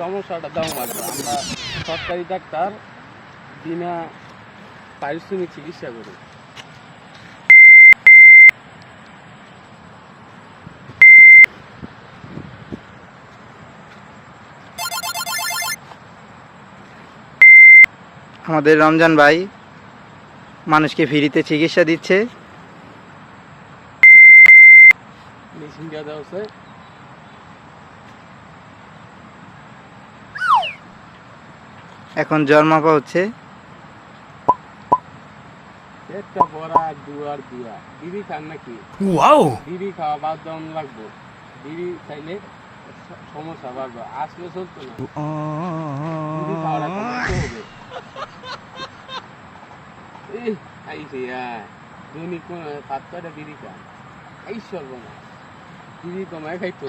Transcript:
সমস্যাটা দাম লাগবে। আমরা সরকারি ডাক্তার বিনা পারিশ্রমিক চিকিৎসা করি। আমাদের রমজান ভাই মানুষকে ফ্রিতে চিকিৎসা দিচ্ছে। মেশিন দেওয়া দেওয়া হচ্ছে। এখন জ্বর মাপা হচ্ছে। একটা পড়া দুয়ার দিয়া বিড়ি খান নাকি? বিড়ি খাওয়া বাদ দেওয়া লাগবো। বিড়ি খাইলে সমস্যা বাড়বে, আসলে চলতো না। বিড়ি খাওয়াটা কমাইতে হবে। আইসে দৈনিক 7-8টা বিড়ি খান, এই সর্বনাশ। বিড়ি কমায় খাইতো।